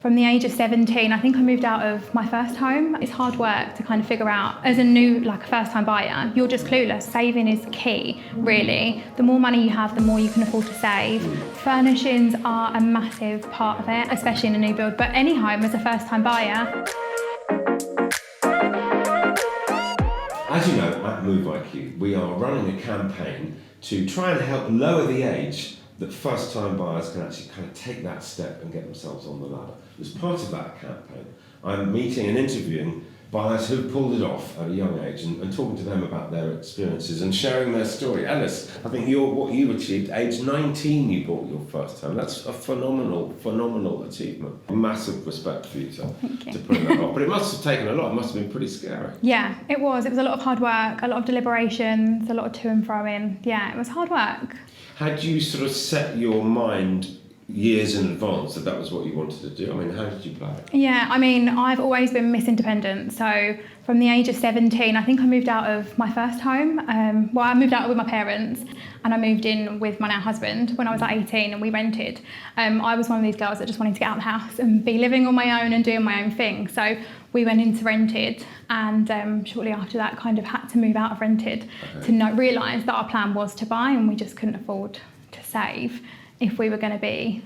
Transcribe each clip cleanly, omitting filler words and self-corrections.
From the age of 17, I think I moved out of my first home. It's hard work to kind of figure out, as a first-time buyer, you're just clueless. Saving is key, really. The more money you have, the more you can afford to save. Furnishings are a massive part of it, especially in a new build, but any home as a first-time buyer. As you know, at Move IQ, we are running a campaign to try and help lower the age that first-time buyers can actually kind of take that step and get themselves on the ladder. As part of that campaign, I'm meeting and interviewing buyers who've pulled it off at a young age and talking to them about their experiences and sharing their story. Ellis, I think what you achieved, age 19 you bought your first home. That's a phenomenal achievement. Massive respect for you to put that off. But it must have taken a lot. It must have been pretty scary. Yeah, it was. It was a lot of hard work, a lot of deliberations, a lot of to and fro-ing. Yeah, it was hard work. Had you sort of set your mind years in advance that was what you wanted to do? I mean, how did you play it? Yeah, I mean, I've always been Miss Independent. So from the age of 17, I think I moved out of my first home. I moved out with my parents and I moved in with my now husband when I was 18 and we rented. I was one of these girls that just wanted to get out of the house and be living on my own and doing my own thing. So we went into rented and shortly after that kind of had to move out of rented to realise that our plan was to buy and we just couldn't afford to save if we were going to be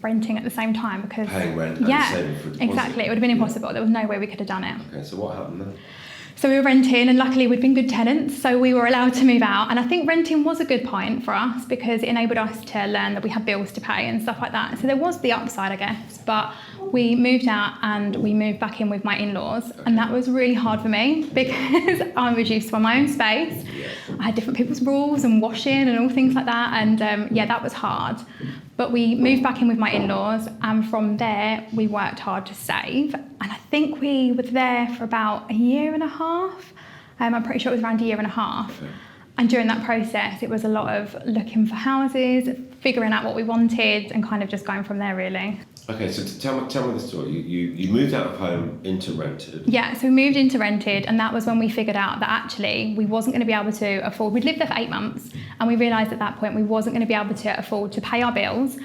renting at the same time because paying rent and saving for a deposit. Exactly, it would have been impossible. There was no way we could have done it. Okay, so what happened then? So we were renting and luckily we'd been good tenants, so we were allowed to move out. And I think renting was a good point for us because it enabled us to learn that we had bills to pay and stuff like that. So there was the upside, I guess, but we moved out and we moved back in with my in-laws and that was really hard for me because I was used to my own space. I had different people's rules and washing and all things like that and that was hard. But we moved back in with my in-laws and from there we worked hard to save and I think we were there for about a year and a half. I'm pretty sure it was around a year and a half. Okay. And during that process it was a lot of looking for houses, figuring out what we wanted and kind of just going from there really. Okay, so tell me the story. You moved out of home into rented. Yeah, so we moved into rented and that was when we figured out that actually we wasn't going to be able to afford, we'd lived there for 8 months and we realised at that point we wasn't going to be able to afford to pay our bills,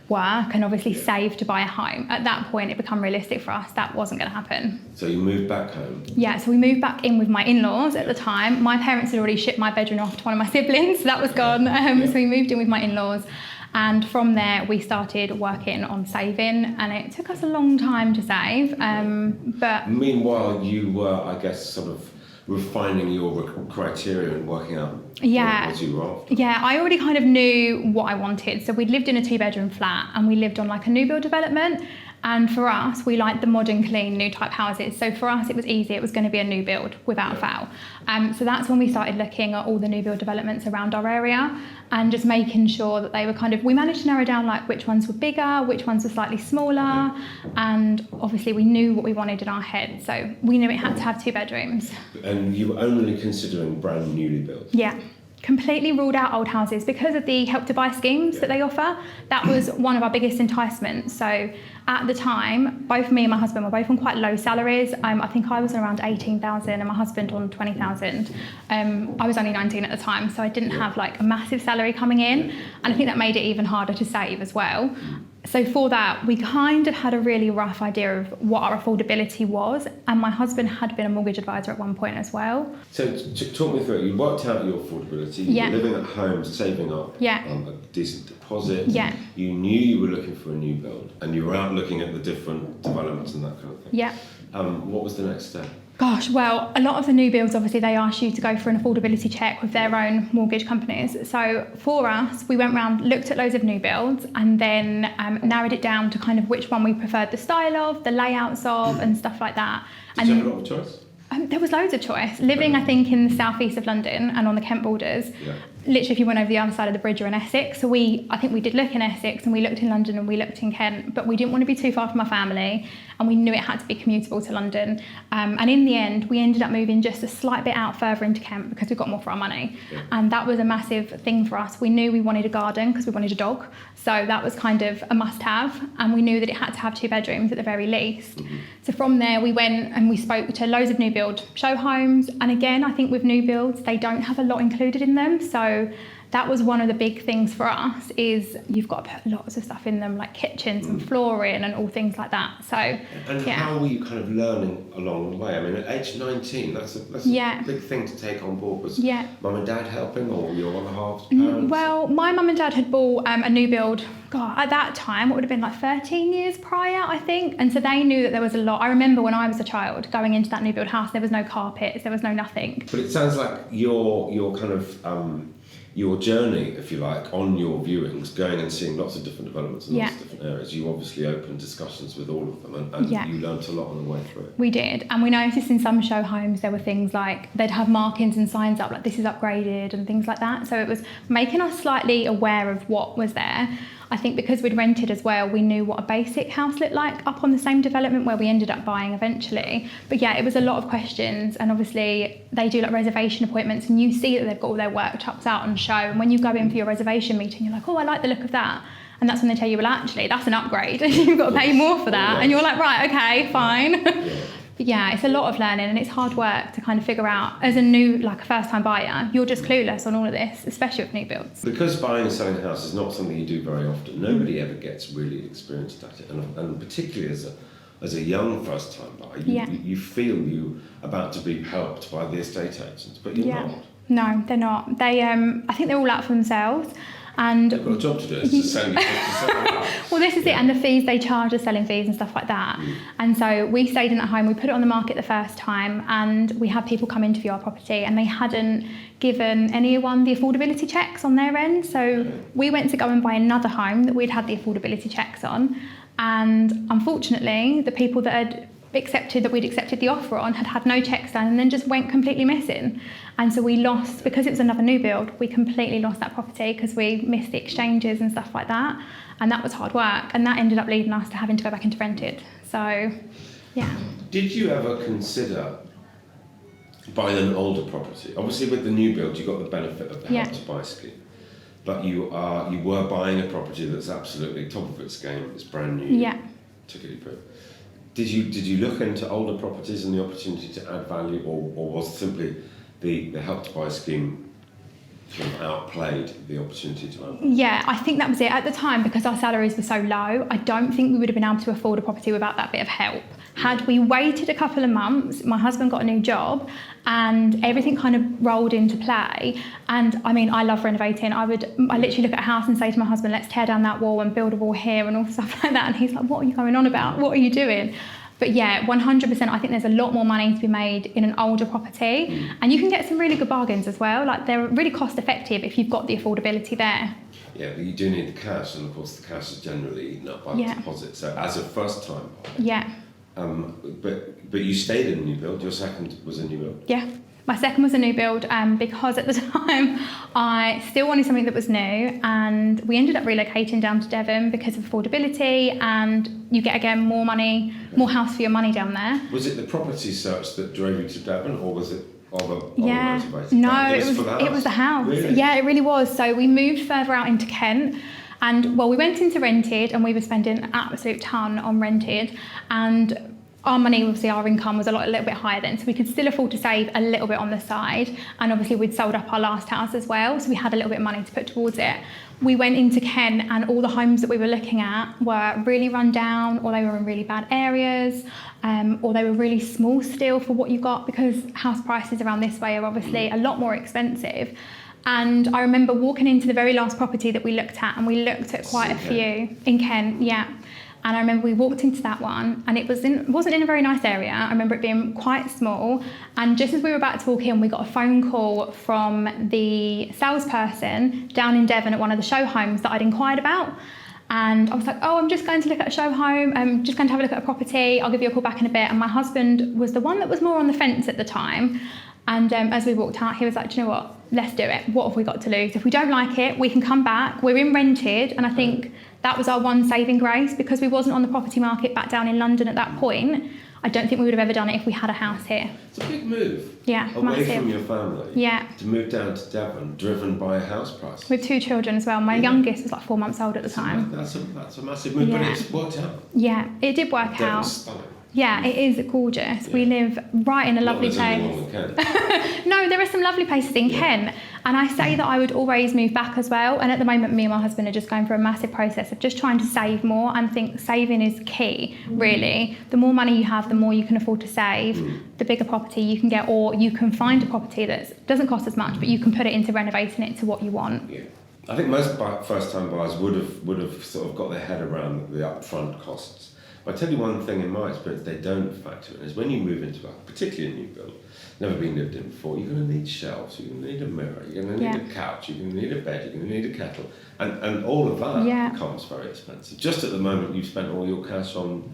work and obviously save to buy a home. At that point it became realistic for us that wasn't going to happen. So you moved back home? Yeah, so we moved back in with my in-laws at the time. My parents had already shipped my bedroom off to one of my siblings, so that was gone. So we moved in with my in-laws. And from there, we started working on saving, and it took us a long time to save. But meanwhile, you were, I guess, sort of refining your criteria and working out what you were after. Yeah, I already kind of knew what I wanted. So we'd lived in a 2-bedroom flat, and we lived on like a new build development. And for us, we liked the modern, clean, new type houses. So for us, it was easy. It was going to be a new build without fail. So that's when we started looking at all the new build developments around our area and just making sure that they were we managed to narrow down like which ones were bigger, which ones were slightly smaller. And obviously we knew what we wanted in our head. So we knew it had to have 2 bedrooms. And you were only considering brand newly built? Yeah. Completely ruled out old houses because of the help to buy schemes that they offer. That was one of our biggest enticements. So at the time, both me and my husband were both on quite low salaries. I think I was on around 18,000 and my husband on 20,000. I was only 19 at the time, so I didn't have like a massive salary coming in. And I think that made it even harder to save as well. So for that, we kind of had a really rough idea of what our affordability was. And my husband had been a mortgage advisor at one point as well. So talk me through it. You worked out your affordability. You were living at home, saving up a decent deposit. Yeah. You knew you were looking for a new build and you were out looking at the different developments and that kind of thing. Yeah. What was the next step? Gosh, well, a lot of the new builds, obviously, they ask you to go for an affordability check with their own mortgage companies. So for us, we went around, looked at loads of new builds and then narrowed it down to kind of which one we preferred the style of, the layouts of and stuff like that. Did you have a lot of choice? There was loads of choice. Living, I think, in the southeast of London and on the Kent borders, literally if you went over the other side of the bridge, you're in Essex. So I think we did look in Essex and we looked in London and we looked in Kent, but we didn't want to be too far from our family and we knew it had to be commutable to London. And in the end, we ended up moving just a slight bit out further into Kent because we got more for our money. Yeah. And that was a massive thing for us. We knew we wanted a garden because we wanted a dog. So that was kind of a must-have. And we knew that it had to have 2 bedrooms at the very least. Mm-hmm. So from there, we went and we spoke to loads of new build show homes. And again, I think with new builds, they don't have a lot included in them. So that was one of the big things for us, is you've got to put lots of stuff in them, like kitchens and flooring and all things like that. So, and how were you kind of learning along the way? I mean, at age 19, that's a big thing to take on board. Was mum and dad helping, or your other half parents? Well, my mum and dad had bought a new build, at that time, it would have been like 13 years prior, I think. And so they knew that there was a lot. I remember when I was a child going into that new build house, there was no carpets, there was no nothing. But it sounds like your kind of your journey, if you like, on your viewings, going and seeing lots of different developments in lots of different areas, you obviously opened discussions with all of them, and you learnt a lot on the way through it. We did, and we noticed in some show homes there were things like they'd have markings and signs up like this is upgraded and things like that. So it was making us slightly aware of what was there. I think because we'd rented as well, we knew what a basic house looked like up on the same development where we ended up buying eventually. But yeah, it was a lot of questions, and obviously they do like reservation appointments, and you see that they've got all their worktops out on show, and when you go in for your reservation meeting, you're like, oh, I like the look of that. And that's when they tell you, well, actually, that's an upgrade, and you've got to pay more for that. And you're like, right, okay, fine. But yeah, it's a lot of learning, and it's hard work to kind of figure out, as a new, like a first-time buyer, you're just clueless on all of this, especially with new builds. Because buying and selling a house is not something you do very often, nobody ever gets really experienced at it, and particularly as a young first-time buyer, you feel you're about to be helped by the estate agents, but you're not. No, they're not. They, I think they're all out for themselves. And they've got a job to do, it's to sell you well, this is it, and the fees they charge, the selling fees and stuff like that. And so we stayed in that home, we put it on the market the first time, and we had people come in to view our property, and they hadn't given anyone the affordability checks on their end. So we went to go and buy another home that we'd had the affordability checks on, and unfortunately the people that we'd accepted the offer on had no checks done, and then just went completely missing. And so we lost, because it was another new build, we completely lost that property because we missed the exchanges and stuff like that, and that was hard work, and that ended up leading us to having to go back into rented. So did you ever consider buying an older property? Obviously with the new build you got the benefit of the Help to Buy scheme, but you were buying a property that's absolutely top of its game, it's brand new, tickety-boo. Did you look into older properties and the opportunity to add value, or was simply the Help to Buy scheme sort of outplayed the opportunity to add value? Yeah, I think that was it. At the time, because our salaries were so low, I don't think we would have been able to afford a property without that bit of help. Had we waited a couple of months, my husband got a new job and everything kind of rolled into play. And I mean, I love renovating. I literally look at a house and say to my husband, let's tear down that wall and build a wall here and all stuff like that. And he's like, what are you going on about? What are you doing? But yeah, 100%, I think there's a lot more money to be made in an older property. And you can get some really good bargains as well. Like, they're really cost effective if you've got the affordability there. Yeah, but you do need the cash, and of course the cash is generally eaten up by the deposit. So as a first time buyer, but you stayed in a new build. Your second was a new build. Yeah, my second was a new build, because at the time I still wanted something that was new, and we ended up relocating down to Devon because of affordability, and you get again more money, more house for your money down there. Was it the property search that drove you to Devon, or was it other motivators? No, it was the house. Really? Yeah, it really was. So we moved further out into Kent. And well, we went into rented, and we were spending an absolute ton on rented, and our money, obviously our income was a little bit higher then, so we could still afford to save a little bit on the side, and obviously we'd sold up our last house as well, so we had a little bit of money to put towards it. We went into Kent, and all the homes that we were looking at were really run down, or they were in really bad areas, or they were really small still for what you got, because house prices around this way are obviously a lot more expensive. And I remember walking into the very last property that we looked at, and we looked at quite a few in Kent, And I remember we walked into that one, and it wasn't in a very nice area. I remember it being quite small, and just as we were about to walk in, we got a phone call from the salesperson down in Devon at one of the show homes that I'd inquired about. And I was like, oh, I'm just going to look at a show home, I'm just going to have a look at a property, I'll give you a call back in a bit. And my husband was the one that was more on the fence at the time. And as we walked out, he was like, do you know what, let's do it. What have we got to lose? If we don't like it, we can come back. We're in rented, and I think that was our one saving grace, because we wasn't on the property market back down in London at that point. I don't think we would have ever done it if we had a house here. It's a big move. Yeah, away massive. From your family. Yeah. To move down to Devon, driven by a house price. With 2 children as well. My youngest was like 4 months old at the time. That's a massive move, but it's worked out. Yeah, it did work out. Devon's stunning. Yeah, it is gorgeous. We live right in a lovely place. Not Kent. No, there are some lovely places in Kent. And I say that I would always move back as well. And at the moment, me and my husband are just going through a massive process of just trying to save more, and think saving is key, really. The more money you have, the more you can afford to save, the bigger property you can get, or you can find a property that doesn't cost as much, but you can put it into renovating it to what you want. Yeah. I think most first-time buyers would have sort of got their head around the upfront costs. But I tell you one thing in my experience they don't factor in is when you move into a particularly a new build, never been lived in before, you're going to need shelves, you're going to need a mirror, you're going to need a couch, you're going to need a bed, you're going to need a kettle, and all of that becomes very expensive. Just at the moment, you've spent all your cash on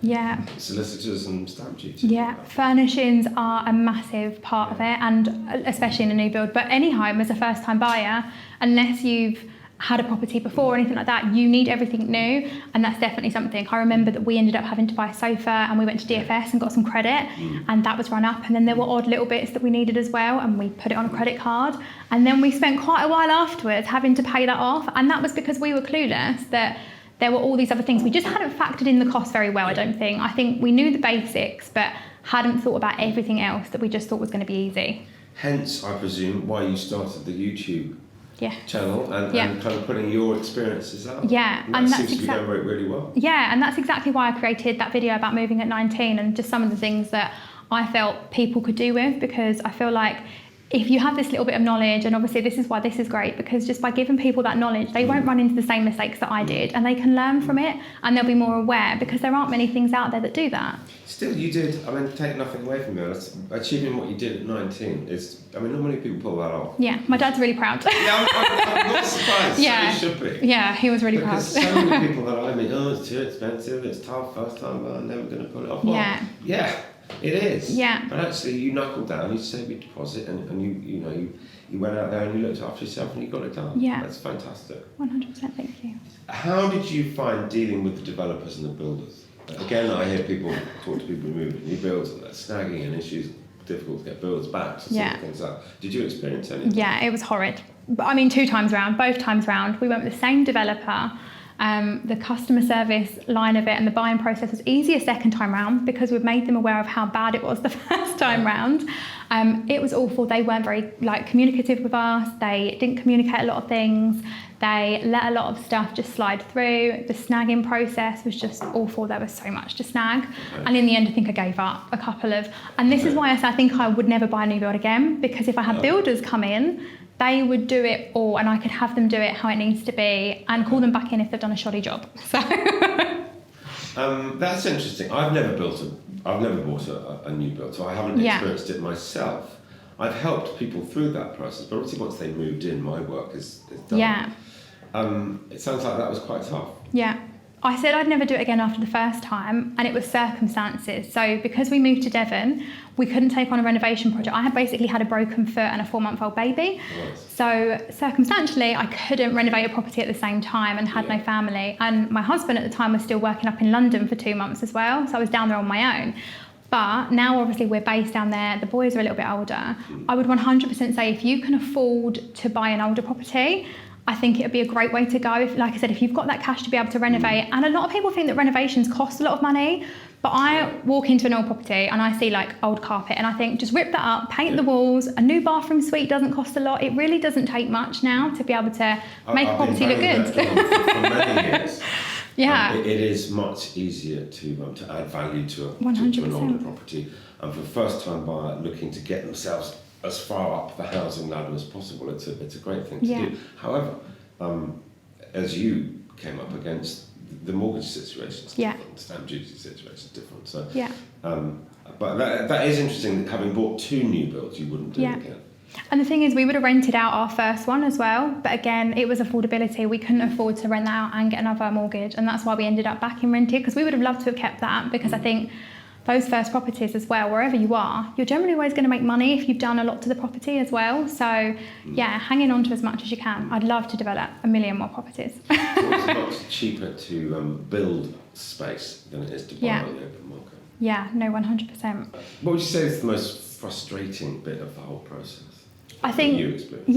solicitors and stamp duty. Yeah, furnishings are a massive part of it, and especially in a new build. But any home as a first-time buyer, unless you've had a property before or anything like that, you need everything new, and that's definitely something. I remember that we ended up having to buy a sofa, and we went to DFS and got some credit, and that was run up, and then there were odd little bits that we needed as well, and we put it on a credit card, and then we spent quite a while afterwards having to pay that off, and that was because we were clueless that there were all these other things. We just hadn't factored in the cost very well, I don't think. I think we knew the basics, but hadn't thought about everything else that we just thought was going to be easy. Hence, I presume, why you started the YouTube channel and kind of putting your experiences out. Yeah, and that seems to be going really well. Yeah, and that's exactly why I created that video about moving at 19, and just some of the things that I felt people could do with, because I feel like if you have this little bit of knowledge, and obviously this is why this is great, because just by giving people that knowledge, they won't run into the same mistakes that I did, and they can learn from it, and they'll be more aware, because there aren't many things out there that do that. Still, you did, I mean, take nothing away from you. Achieving what you did at 19 is, I mean, not many people pull that off. Yeah, my dad's really proud. I'm not surprised, so you should be. Yeah, he was really because proud. So many people that I meet, it's too expensive, it's tough, first time, I'm never going to pull it off. Well, yeah, it is. Yeah. But actually, you knuckled down, you saved your deposit, and you went out there and you looked after yourself and you got it done. Yeah. That's fantastic. 100%, thank you. How did you find dealing with the developers and the builders? Again, I hear people talk to people who move in new builds and they're snagging and issues, difficult to get builders back, so sort of things like that. Did you experience any? Yeah, it was horrid. I mean, both times round, we went with the same developer. The customer service line of it and the buying process was easier second time round, because we've made them aware of how bad it was the first time round. It was awful. They weren't very communicative with us. They didn't communicate a lot of things. They let a lot of stuff just slide through. The snagging process was just awful. There was so much to snag. Okay. And in the end, I think I gave up a couple of, and this is why I think I would never buy a new build again, because if I had builders come in, they would do it all, and I could have them do it how it needs to be and call them back in if they've done a shoddy job. So that's interesting. I've never bought a new build, so I haven't experienced it myself. I've helped people through that process, but obviously once they moved in, my work is done. Yeah. It sounds like that was quite tough. Yeah. I said I'd never do it again after the first time, and it was circumstances. So because we moved to Devon, we couldn't take on a renovation project. I had basically had a broken foot and a 4-month-old baby. Nice. So circumstantially, I couldn't renovate a property at the same time and had no family. And my husband at the time was still working up in London for 2 months as well. So I was down there on my own. But now obviously we're based down there, the boys are a little bit older. I would 100% say if you can afford to buy an older property, I think it would be a great way to go. If, like I said, if you've got that cash to be able to renovate, and a lot of people think that renovations cost a lot of money, but I walk into an old property and I see old carpet and I think just rip that up, paint the walls. A new bathroom suite doesn't cost a lot. It really doesn't take much now to be able to make a property look good. For many years. Yeah. It is much easier to add value to an older property, and for a first-time buyer looking to get themselves as far up the housing ladder as possible, it's a great thing to do. However, as you came up against, the mortgage situation's different, stamp duty situation's different. So, but that is interesting. Having bought 2 new builds, you wouldn't do it again. And the thing is, we would have rented out our first one as well, but again, it was affordability. We couldn't afford to rent that out and get another mortgage, and that's why we ended up back in rented, because we would have loved to have kept that, because I think those first properties as well, wherever you are, you're generally always going to make money if you've done a lot to the property as well. So hanging on to as much as you can. I'd love to develop 1 million more properties. It's a lot cheaper to build space than it is to buy on the open market. Yeah, no, 100%. What would you say is the most frustrating bit of the whole process? I think,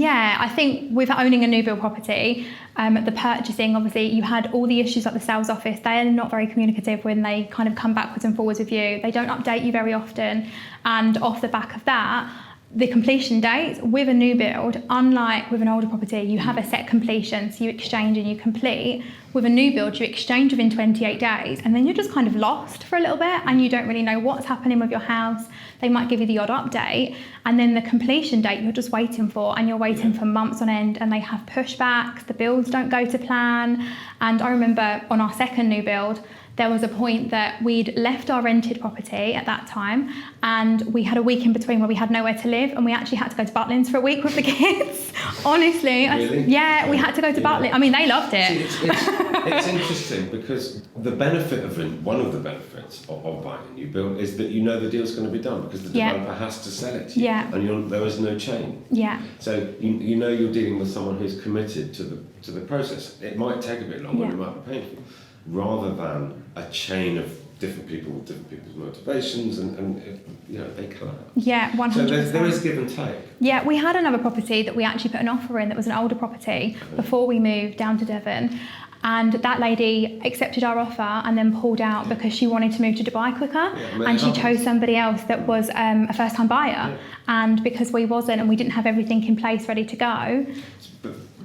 I think with owning a new build property, the purchasing, obviously you had all the issues like the sales office. They are not very communicative when they kind of come backwards and forwards with you. They don't update you very often. And off the back of that, the completion dates with a new build, unlike with an older property, you have a set completion, so you exchange and you complete. With a new build, you exchange within 28 days, and then you're just kind of lost for a little bit, and you don't really know what's happening with your house. They might give you the odd update, and then the completion date you're just waiting for, and you're waiting for months on end, and they have pushbacks, the builds don't go to plan. And I remember on our second new build, there was a point that we'd left our rented property at that time, and we had a week in between where we had nowhere to live, and we actually had to go to Butlins for a week with the kids. Honestly. Really? Yeah, we had to go to Butlins. I mean, they loved it. See, it's interesting because the benefit of one of the benefits of buying a new build is that you know the deal's going to be done because the developer has to sell it to you, and there is no chain. Yeah. So you know you're dealing with someone who's committed to the process. It might take a bit longer, and it might be painful, rather than a chain of different people with different people's motivations, and they clash. Yeah, 100%. So there is give and take. Yeah, we had another property that we actually put an offer in that was an older property before we moved down to Devon. And that lady accepted our offer and then pulled out because she wanted to move to Dubai quicker, and she chose somebody else that was a first-time buyer. Yeah. And because we wasn't, and we didn't have everything in place ready to go.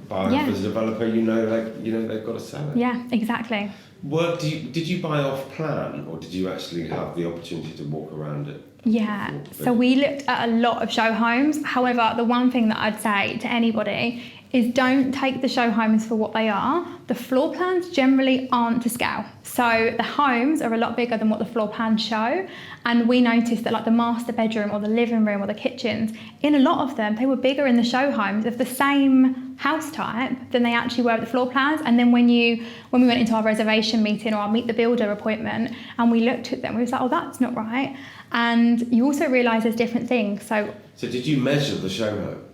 But as a developer, they've got to sell it. Yeah, exactly. Did you buy off plan, or did you actually have the opportunity to walk around it? Yeah, so we looked at a lot of show homes. However, the one thing that I'd say to anybody is don't take the show homes for what they are. The floor plans generally aren't to scale. So the homes are a lot bigger than what the floor plans show. And we noticed that like the master bedroom or the living room or the kitchens, in a lot of them, they were bigger in the show homes of the same house type than they actually were at the floor plans. And then when we went into our reservation meeting or our meet the builder appointment and we looked at them, we was like, oh, that's not right. And you also realise there's different things. So did you measure the show home?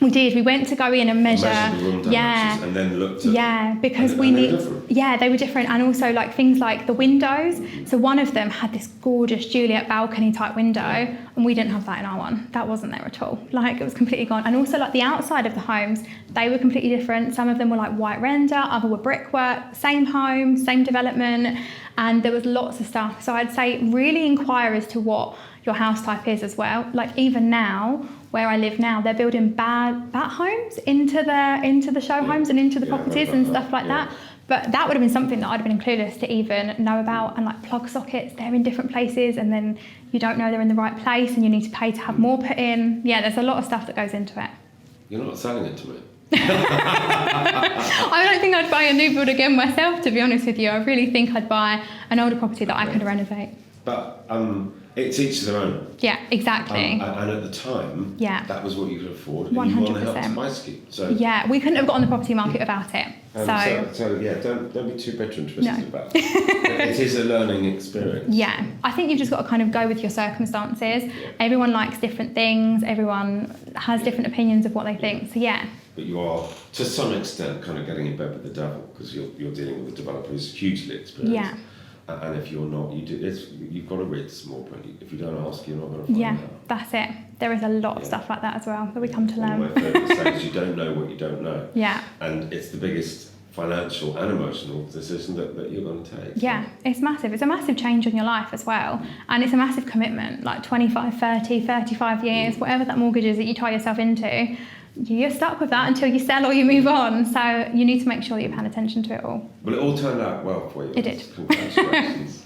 We did. We went to go in and measure. The room dimensions and then looked at because they were different. Yeah, they were different, and also like things like the windows. Mm-hmm. So one of them had this gorgeous Juliet balcony type window, and we didn't have that in our one. That wasn't there at all. Like it was completely gone. And also like the outside of the homes, they were completely different. Some of them were like white render, other were brickwork. Same home, same development, and there was lots of stuff. So I'd say really inquire as to what your house type is as well. Like even now, where I live now, they're building bat homes into the show homes and into the properties and stuff like that. But that would have been something that I'd have been clueless to even know about. And like plug sockets, they're in different places, and then you don't know they're in the right place, and you need to pay to have more put in. Yeah, there's a lot of stuff that goes into it. You're not selling it to me. I don't think I'd buy a new build again myself, to be honest with you. I really think I'd buy an older property that I could renovate. But it's each their own. Yeah, exactly. And at the time, that was what you could afford. 100%. And you want to help to buy scheme. So yeah, we couldn't have got on the property market without it. Don't be too bitter and twisted about it. It is a learning experience. Yeah, I think you've just got to kind of go with your circumstances. Yeah. Everyone likes different things. Everyone has different opinions of what they think. So yeah. But you are, to some extent, kind of getting in bed with the devil because you're dealing with a developer who's hugely experienced. Yeah. And if you're not, you've got to read the small print. If you don't ask, you're not going to find out. Yeah, that's it. There is a lot of stuff like that as well that we come to learn. One of my favourite sayings, you don't know what you don't know. Yeah. And it's the biggest financial and emotional decision that you're going to take. Yeah, it's massive. It's a massive change in your life as well. And it's a massive commitment, like 25, 30, 35 years, whatever that mortgage is that you tie yourself into. You're stuck with that until you sell or you move on. So you need to make sure that you're paying attention to it all. Well, it all turned out well for you. It did. Congratulations.